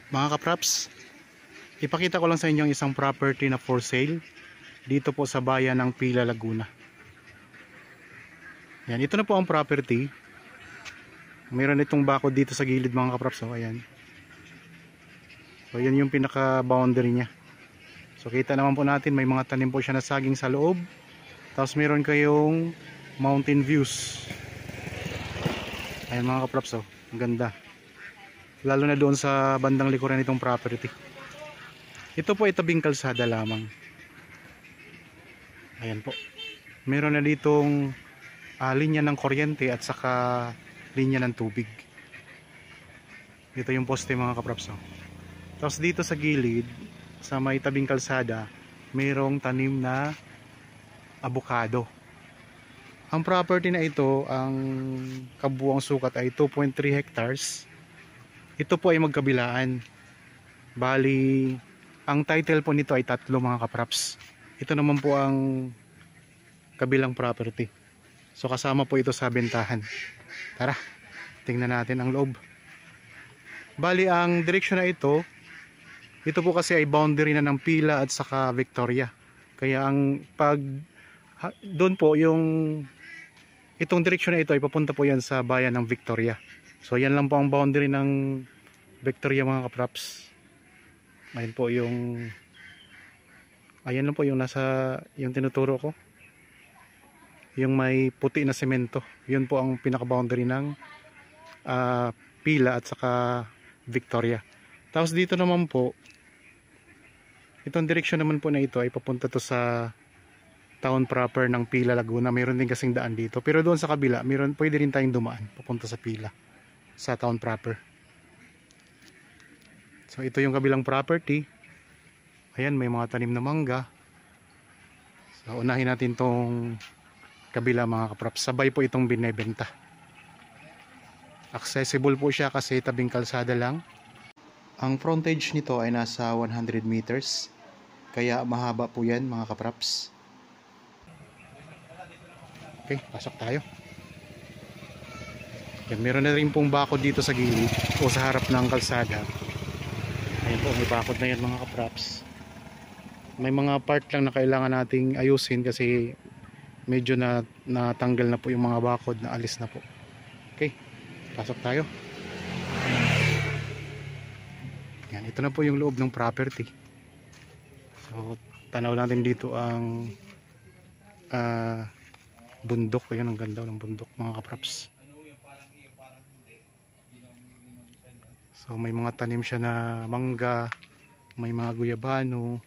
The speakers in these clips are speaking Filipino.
Mga kapraps, ipakita ko lang sa inyo ang isang property na for sale dito po sa bayan ng Pila, Laguna. Yan, ito na po ang property. Mayroon itong bakod dito sa gilid mga kapraps. So, ayan. So, yan yung pinaka boundary niya. So, kita naman po natin may mga tanim po siya na saging sa loob. Tapos mayroon kayong mountain views. Ayan mga kapraps, oh, ang ganda. Lalo na doon sa bandang likuran nitong property. Ito po ay tabing kalsada lamang. Ayan po. Meron na ditong linya ng kuryente at saka linya ng tubig. Ito yung poste mga kapraps. Tapos dito sa gilid, sa may tabing kalsada, mayroong tanim na abukado. Ang property na ito, ang kabuuang sukat ay 2.3 hectares. Ito po ay magkabilaan. Bali, ang title po nito ay tatlo mga kapraps. Ito naman po ang kabilang property. So kasama po ito sa bentahan. Tara, tingnan natin ang loob. Bali, ang direksyon na ito po kasi ay boundary na ng Pila at saka Victoria. Kaya ang doon po itong direksyon na ito ay papunta po yan sa bayan ng Victoria. So yan lang po ang boundary ng Victoria mga kapraps. Ayan po ayan lang po yung yung tinuturo ko. Yung may puti na semento. Yun po ang pinaka boundary ng Pila at saka Victoria. Tapos dito naman po, itong direksyon naman po na ito ay papunta to sa town proper ng Pila, Laguna. Mayroon din kasing daan dito. Pero doon sa kabila, pwede rin tayong dumaan papunta sa Pila, sa town proper. So ito yung kabilang property. Ayan, may mga tanim na mangga. So unahin natin tong kabila mga kapraps. Sabay po itong binebenta. Accessible po siya kasi tabing kalsada lang. Ang frontage nito ay nasa 100 meters. Kaya mahaba po yan mga kapraps. Okay, pasok tayo. Yan, meron na rin pong bakod dito sa gilid o sa harap ng kalsada. Ayan po, may bakod na yan mga kapraps. May mga part lang na kailangan nating ayusin kasi medyo natanggal na po yung mga bakod, na alis na po. Okay, pasok tayo. Yan, ito na po yung loob ng property. So, tanaw natin dito ang bundok. Ayan, ang ganda ng bundok mga kapraps. So may mga tanim siya na mangga, may mga guyabano,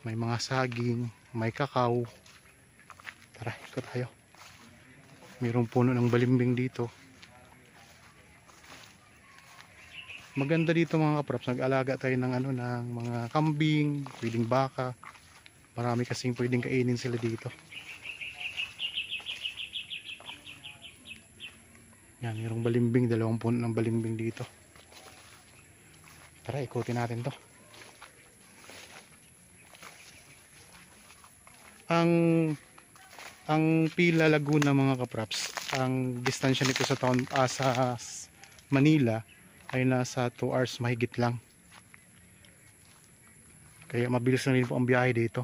may mga saging, may kakao. Tara, ikot tayo. Mayroong puno ng balimbing dito. Maganda dito mga kapraps, nag-alaga tayo ng ng mga kambing, pwedeng baka. Marami kasing pwedeng kainin sila dito. Yan, mayroong balimbing, dalawang puno ng balimbing dito. Tara, ikutin natin to. Ang Pila, Laguna mga kapraps, ang distansya nito sa town sa Manila ay nasa 2 hours mahigit lang. Kaya mabilis na rin po ang biyahe dito.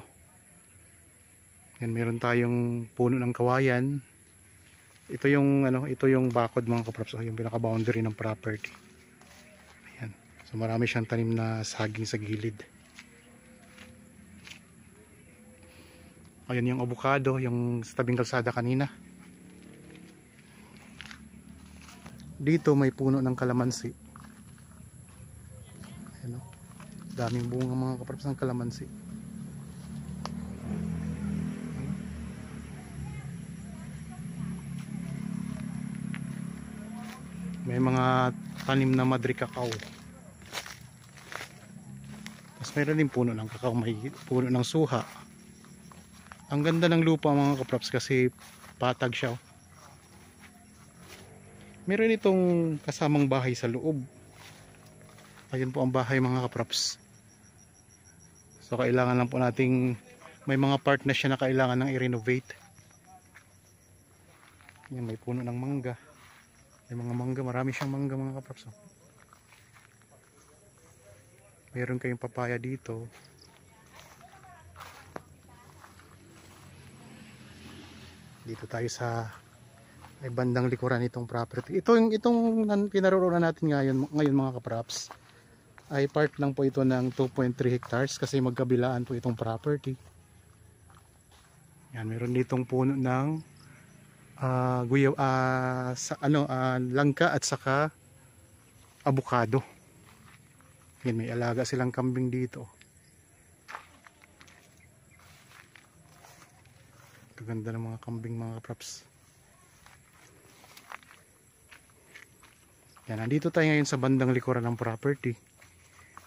Yan, meron tayong puno ng kawayan. Ito yung bakod mga kapraps, yung pinaka-boundary ng property. Ayan. So marami siyang tanim na saging sa gilid. Ayan yung avocado, yung sa tabing kalsada kanina. Dito may puno ng kalamansi. Ayan, daming bunga mga kapraps ng kalamansi. May mga tanim na madri kakao. Tapos mayroon din puno ng kakao, may puno ng suha. Ang ganda ng lupa mga kapraps kasi patag siya. Meron itong kasamang bahay sa loob. Ayun po ang bahay mga kapraps. So kailangan lang po nating, may mga part na siya na kailangan nang i-renovate. Yan, may puno ng mangga. May mga mangga, marami siyang mangga mga kapraps. Meron kayong papaya dito. Dito tayo sa may bandang likuran itong property. Itong pinaroroonan natin ngayon mga kapraps, ay part lang po ito ng 2.3 hectares kasi magkabilaan po itong property. Yan, meron ditong puno ng langka at saka abukado. Yan, may alaga silang kambing dito. Ito ganda ng mga kambing mga kapraps. Yan, nandito tayo ngayon sa bandang likuran ng property.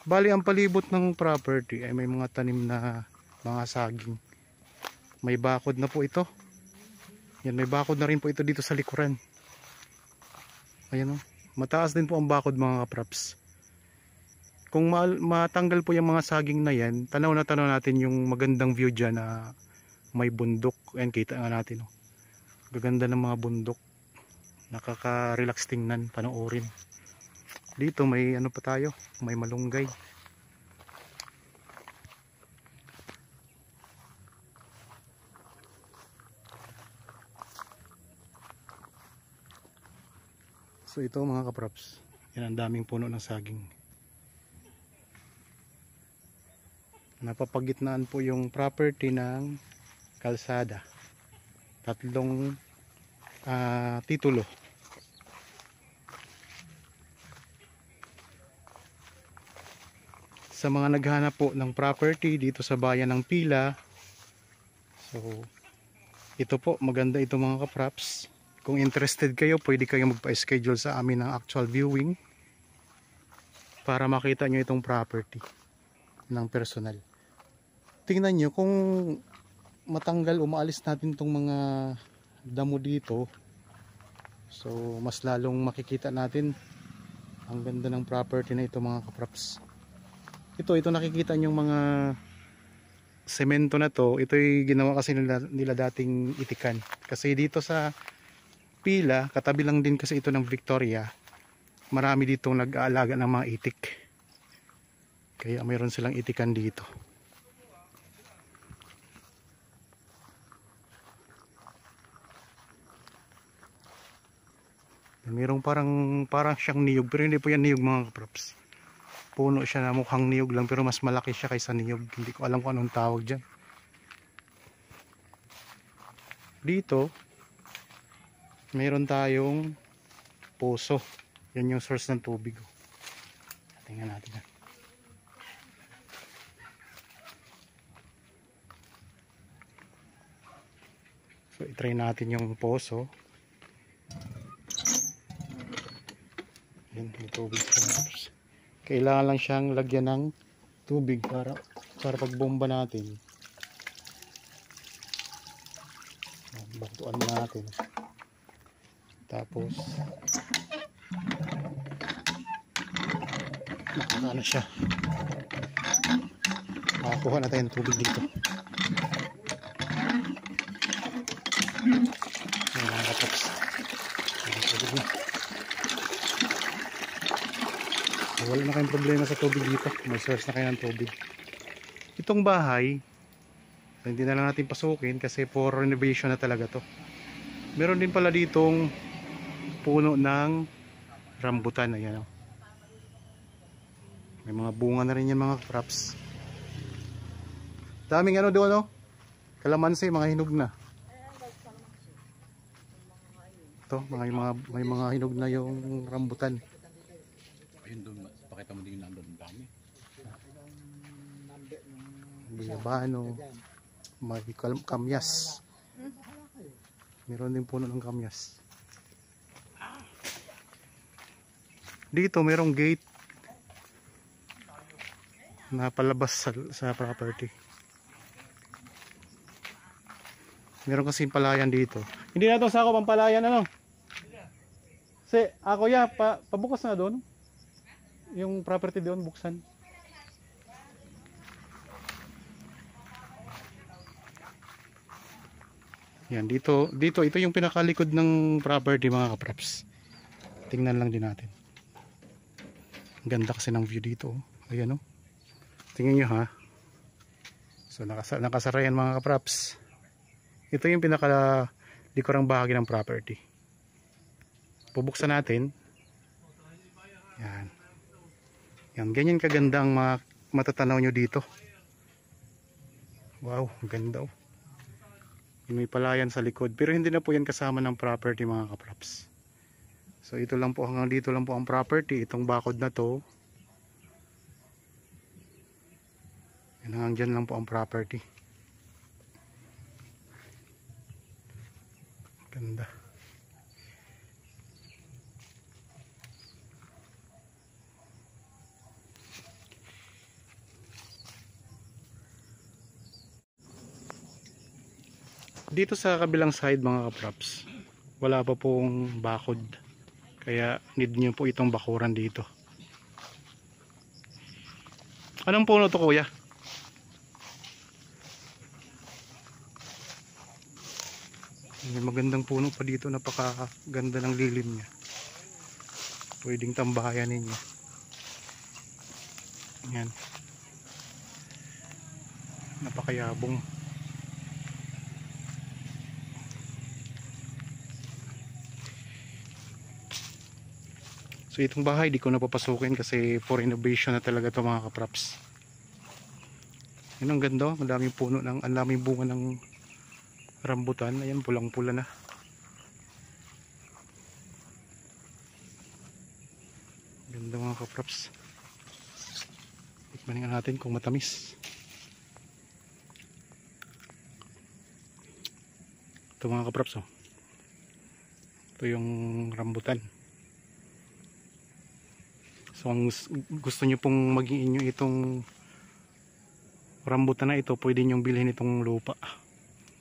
Bali, ang palibot ng property ay may mga tanim na mga saging. May bakod na po ito. Yan, may bakod na rin po ito dito sa likuran. Ayan o. Mataas din po ang bakod mga kapraps. Kung matanggal po yung mga saging na yan, tanaw natin yung magandang view dyan na may bundok. Ayan, kita nga natin o. Gaganda ng mga bundok. Nakaka-relax tingnan, panoorin. Dito may ano pa tayo, may malunggay. So ito mga kaprops, yan ang daming puno ng saging. Napapagitnaan po yung property ng kalsada. 3 titulo. Sa mga naghahanap po ng property dito sa bayan ng Pila, so ito po, maganda ito mga kaprops. Kung interested kayo, pwede kayo magpa-schedule sa amin ng actual viewing para makita nyo itong property ng personal. Tingnan nyo kung matanggal, umaalis natin itong mga damo dito, so mas lalong makikita natin ang ganda ng property na ito mga kaprops. Ito nakikita nyo mga semento na to, ito'y ginawa kasi nila dating itikan. Kasi dito sa Pila, katabi lang din kasi ito ng Victoria, marami dito nag-aalaga ng mga itik. Kaya mayroon silang itikan dito. Mayroong parang siyang niyog, pero hindi po yan niyog mga kaprops. Puno siya na mukhang niyog lang, pero mas malaki siya kaysa niyog. Hindi ko alam kung anong tawag dyan. Dito mayroon tayong poso. Yan yung source ng tubig. Tingnan natin. So i-try natin yung poso. Yan yung tubig. Kailangan lang siyang lagyan ng tubig para pagbomba natin. Baktuan natin. Tapos nakakano siya. Makakuha na tayo ng tubig dito. Ayan mga kapoks. Wala na kayong problema sa tubig dito. May source na kayo ng tubig. Itong bahay, hindi na lang natin pasukin kasi for renovation na talaga to. Meron din pala ditong puno ng rambutan. Ayan o. May mga bunga na rin yan mga crops. Daming ano doon o. Kalamansi, mga hinog na. Ito, may mga hinog na yung rambutan. Ayun doon, pakita mo din yung number ng dami. Biyabano, may kamyas. Meron din puno ng kamyas. Dito merong gate na palabas sa property. Meron kasing palayan dito. Hindi na ito sakop ang palayan ano? Ako ya, pabukas na doon. Yung property doon buksan. Yan, dito ito yung pinakalikod ng property mga kaprops. Tingnan lang din natin. Ganda kasi ng view dito. Ayan o. Tingnan nyo ha. So nakasara yan mga kapraps. Ito yung pinaka likurang bahagi ng property. Bubuksan natin. Yan. Yan, ganyan kaganda ang matatanaw nyo dito. Wow, ganda oh. May palayan sa likod, pero hindi na po yan kasama ng property mga kapraps. So ito lang po, hanggang dito lang po ang property. Itong bakod na to, yan, hanggang dyan lang po ang property. Ganda. Dito sa kabilang side mga kapraps, wala pa pong bakod, kaya need nyo po itong bakuran dito. Anong puno to kuya? May magandang puno pa dito, napakaganda ng lilim niya. Pwedeng tambayan ninyo. Yan. Napakayabong. So itong bahay di ko na papasukin kasi for renovation na talaga to mga kapraps. Yan ang ganda, ang daming puno ng, ang daming bunga ng rambutan. Ayan, pulang-pula na. Ganda mga kapraps. Tikmanin natin kung matamis. Ito mga kapraps oh. Ito yung rambutan. So ang gusto nyo pong maging inyo itong rambutan na ito, pwede nyo bilhin itong lupa.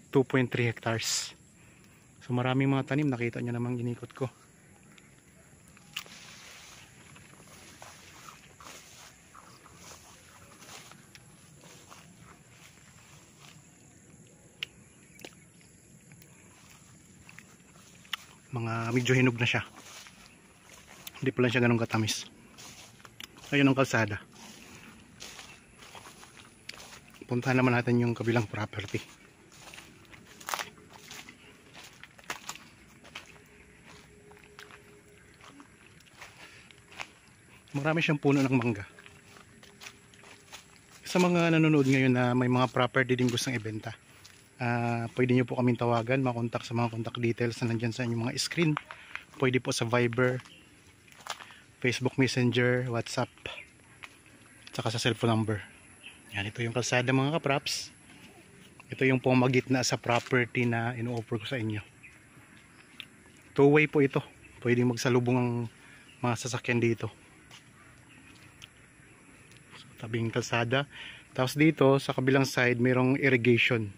2.3 hectares. So maraming mga tanim, nakita nyo namang inikot ko. Mga medyo hinog na siya. Hindi pa lang siya ganun katamis. Ayun ang kalsada. Puntahan naman natin yung kabilang property. Marami siyang puno ng mangga. Sa mga nanonood ngayon na may mga property din gustong ibenta, pwede nyo po kaming tawagan, makontak sa mga contact details na nandyan sa inyong mga screen. Pwede po sa Viber, Facebook Messenger, WhatsApp, saka sa cellphone number. Yan, ito yung kalsada mga kapraps. Ito yung pumagitna sa property na ino-offer ko sa inyo. Two-way po ito. Pwede magsalubong ang mga sasakyan dito. So, tabing kalsada. Tapos dito sa kabilang side mayroong irrigation.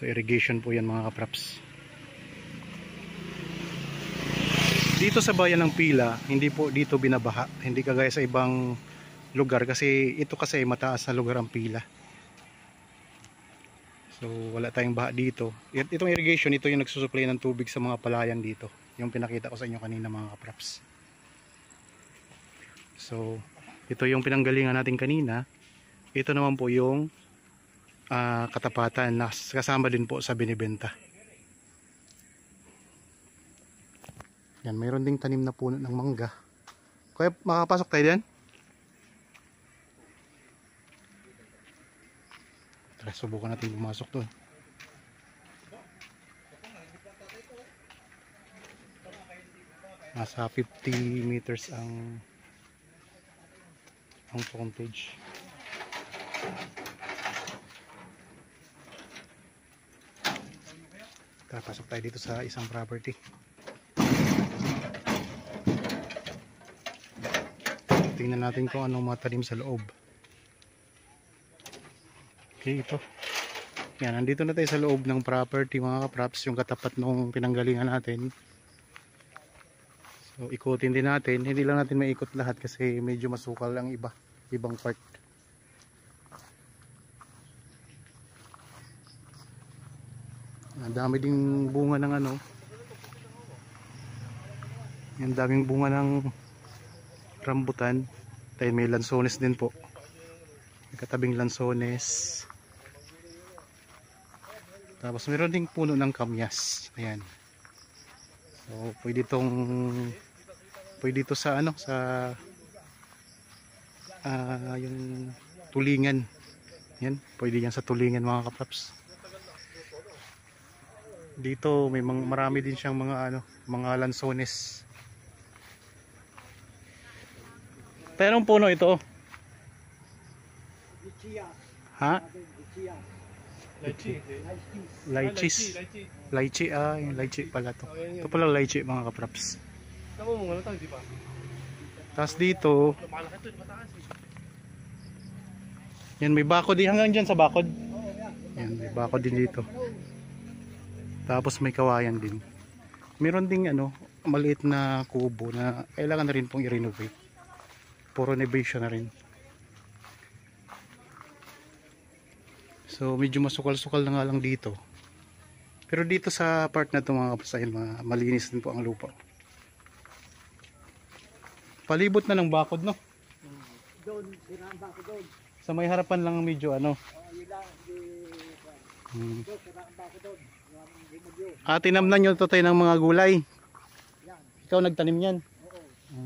So irrigation po yan mga kapraps. Dito sa bayan ng Pila, hindi po dito binabaha. Hindi kagaya sa ibang lugar kasi ito kasi mataas na lugar ang Pila. So wala tayong baha dito. Itong irrigation, ito yung nagsusupply ng tubig sa mga palayan dito. Yung pinakita ko sa inyo kanina mga kapraps. So ito yung pinanggalingan natin kanina. Ito naman po yung katapatan na kasama din po sa binibenta. Yan, mayroon ding tanim na puno ng mangga. Kaya makapasok tayo din? Tara, subukan natin pumasok doon. Nasa 50 meters ang frontage. Tara, pasok tayo dito sa isang property. Tingnan natin kung anong matanim sa loob. Okay, ito. Yan, nandito na tayo sa loob ng property mga kapraps, yung katapat nung pinanggalingan natin. So ikutin din natin, hindi lang natin maikot lahat kasi medyo masukal ang ibang part. Ang dami ding bunga ng ano. Ang daming bunga ng rambutan. Dahil may lansones din po. may katabing lansones. Tapos meron ding puno ng kamyas. Ayan. So pwede ito sa ano, sa yung tulingan. Yan, pwede yan sa tulingan mga kapaps. Dito may marami din siyang mga ano, mga lansones. Pero ang puno ito. Ha? Lychees. Lychee, yung lychee pala to. Ito pala lychee mga kapaps. Tapos dito, yan, may bakod din hanggang dyan sa bakod. Yan, may bakod din dito. Tapos may kawayan din. Meron ding ano, maliit na kubo na kailangan na rin pong i-renovate. Puro renovation na rin. So medyo masukal-sukal na nga lang dito. Pero dito sa part na ito mga kapasayan, malinis din po ang lupa. Palibot na ng bakod, no? Doon, siraan ba ako doon? Sa may harapan lang medyo ano. Doon, siraan ba ako doon? Tinamnan nyo ito tayo ng mga gulay. Yan. Ikaw nagtanim yan? Oo.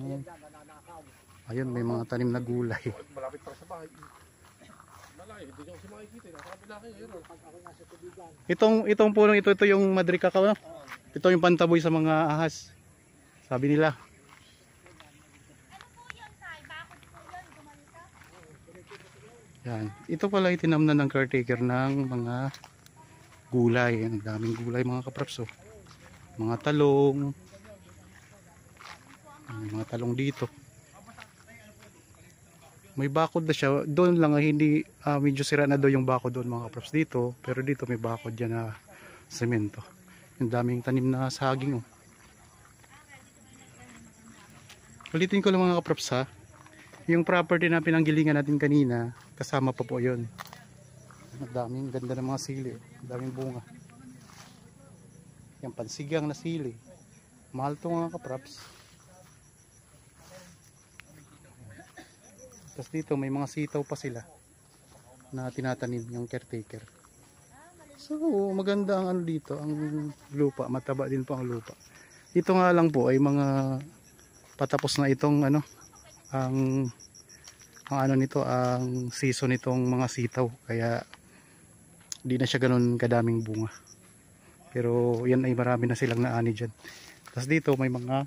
Yan, nananakaw. Ayun, may mga tanim na gulay. Malapit pa sa bahay. Malaki, hindi ko kasi makikita. Nakakabila kayo. Pag ako nasa tubigan. Itong punong ito yung Madrid cacao, no? Ito yung pantaboy sa mga ahas. Sabi nila. Yan. Ito pala itinamnan ng caretaker ng mga gulay. Ang daming gulay mga kapraps. Oh. Mga talong. Mga talong dito. May bakod na siya. Doon lang hindi medyo sira na daw yung bakod doon mga kapraps dito. Pero dito may bakod dyan na semento. Yung daming tanim na saging. Oh. Ulitin ko lang mga kapraps ha. Yung property na pinanggilingan natin kanina, kasama pa po yun. Ang daming ganda ng mga sili. Ang daming bunga. Yung pansigang na sili. Mahal to mga kapraps. Tapos dito may mga sitaw pa sila na tinatanim yung caretaker. So maganda ang ano dito, ang lupa. Mataba din po ang lupa. Ito nga lang po ay mga patapos na itong ano, ang ano nito, ang season nitong mga sitaw, kaya di na siya ganun kadaming bunga. Pero yan ay marami na silang naani dyan. Tapos dito may mga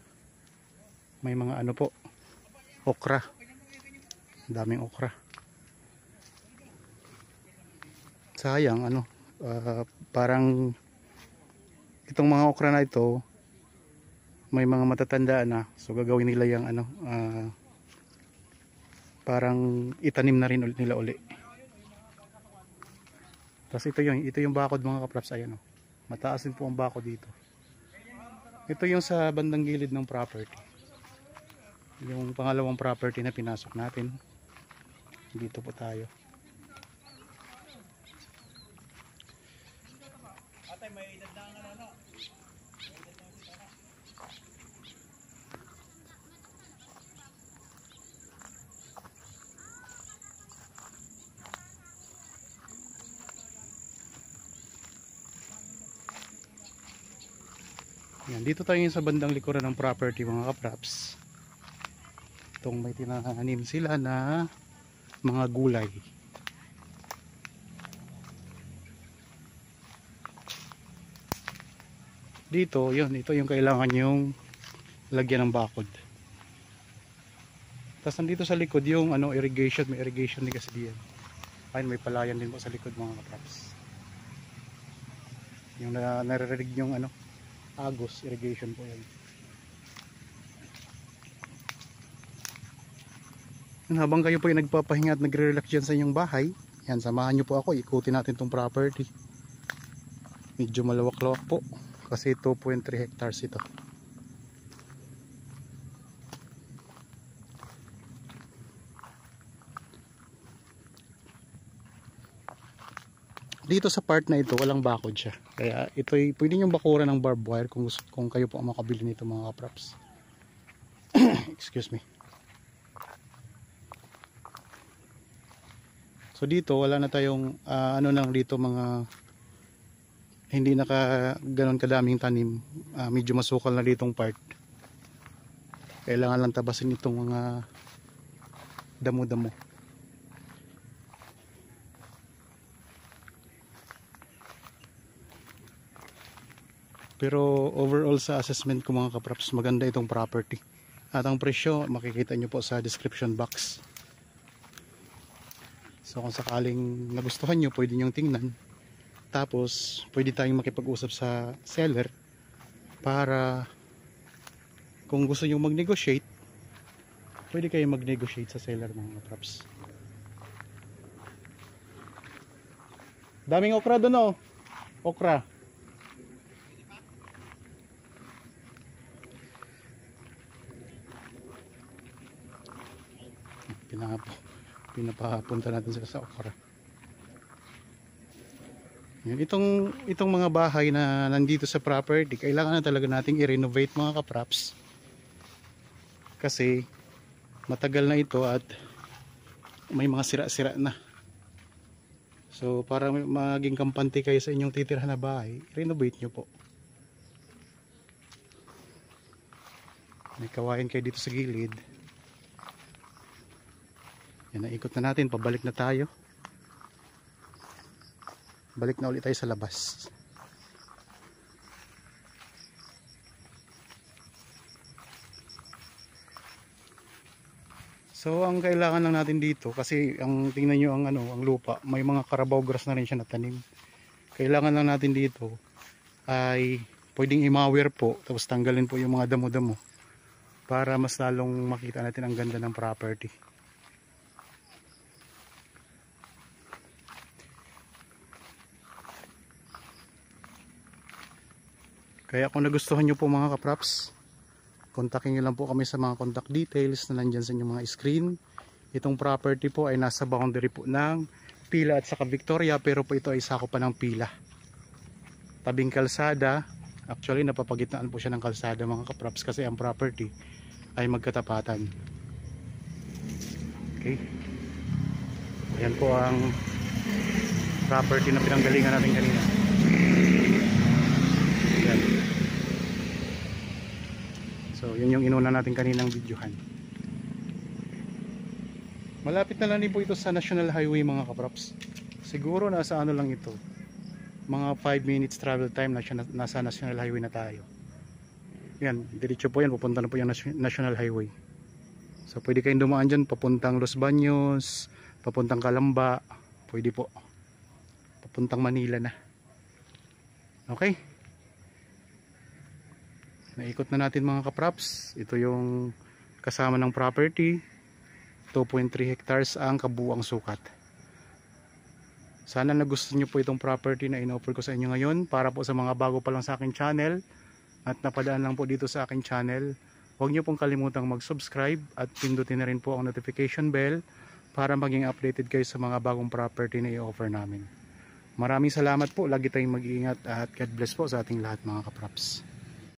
ano po, okra. Daming okra. Sayang ano, parang itong mga okra na ito may mga matatanda na, so gagawin nila yung ano, parang itanim na rin nila uli. Tapos ito yung bakod mga kapraps. Ayan, oh. Mataas din po ang bakod dito. Ito yung sa bandang gilid ng property. Yung pangalawang property na pinasok natin. Dito po tayo. Yan, dito tayo sa bandang likuran ng property mga kapraps. Itong may tinanim sila na mga gulay. Dito, yun, ito yung kailangan yung lagyan ng bakod. Tapos nandito sa likod yung ano, irrigation, may irrigation din kasi diyan. Ayun, may palayan din po sa likod mga kapraps. Yung naririnig yung ano, Agos irrigation po yan. Habang kayo po ay nagpapahinga at nagre-relax dyan sa inyong bahay, yan, samahan nyo po ako, ikutin natin tong property. Medyo malawak-lawak po kasi 2.3 hectares ito. Dito sa part na ito walang bakod siya, kaya ito ay pwede nyo bakuran ng barbed wire kung kayo po ang makabili nito mga kapraps. Excuse me. So So dito wala na tayong ano lang dito, mga hindi naka ganon kadaming tanim. Medyo masukal na ditong part. Kailangan lang tabasin itong mga damo-damo. Pero overall sa assessment ko mga kapraps, maganda itong property. At ang presyo makikita nyo po sa description box. So kung sakaling nagustuhan nyo, pwede nyo tingnan. Tapos pwede tayong makipag-usap sa seller para kung gusto nyo mag-negotiate, pwede kayong mag-negotiate sa seller mga kapraps. Daming okra doon, oh. Okra. Pinapapunta natin sila sa okra. Yan, itong mga bahay na nandito sa property, kailangan na talaga nating i-renovate mga kapraps. Kasi matagal na ito at may mga sira-sira na. So para maging kampante kayo sa inyong titirhan na bahay, renovate nyo po. May kawain kayo dito sa gilid. Yan, naikot na natin, pabalik na tayo. Balik na ulit tayo sa labas. So ang kailangan lang natin dito, kasi ang tingnan nyo ang ang lupa, may mga carabao grass na rin siya natanim. Kailangan lang natin dito ay pwedeng imawir po, tapos tanggalin po yung mga damo-damo para mas lalong makita natin ang ganda ng property. Kaya kung nagustuhan nyo po mga kapraps, kontakin nyo lang po kami sa mga contact details na nandyan sa inyong mga screen. Itong property po ay nasa boundary po ng Pila at saka Victoria, pero po ito ay sakop pa ng Pila. Tabing kalsada, actually napapagitnaan po siya ng kalsada mga kapraps kasi ang property ay magkatapatan. Okay. Ayan po ang property na pinanggalingan natin kanina. Ayan. So yun yung inuna natin kaninang videohan. Malapit na lang din po ito sa National Highway mga kapraps. Siguro nasa ano lang ito, mga 5 minutes travel time na siya, nasa National Highway na tayo. Yan, diretso po yan, pupunta na po yung National Highway. So pwede kayong dumaan dyan, papuntang Los Baños, papuntang Calamba, pwede po, papuntang Manila na. Okay, naikot na natin mga kapraps. Ito yung kasama ng property. 2.3 hectares ang kabuuang sukat. Sana nagustuhan nyo po itong property na in-offer ko sa inyo ngayon. Para po sa mga bago pa lang sa aking channel at napadaan lang po dito sa aking channel, huwag nyo pong kalimutang mag-subscribe at pindutin na rin po ang notification bell para maging updated kayo sa mga bagong property na i-offer namin. Maraming salamat po. Lagi tayong mag-iingat at God bless po sa ating lahat mga kapraps.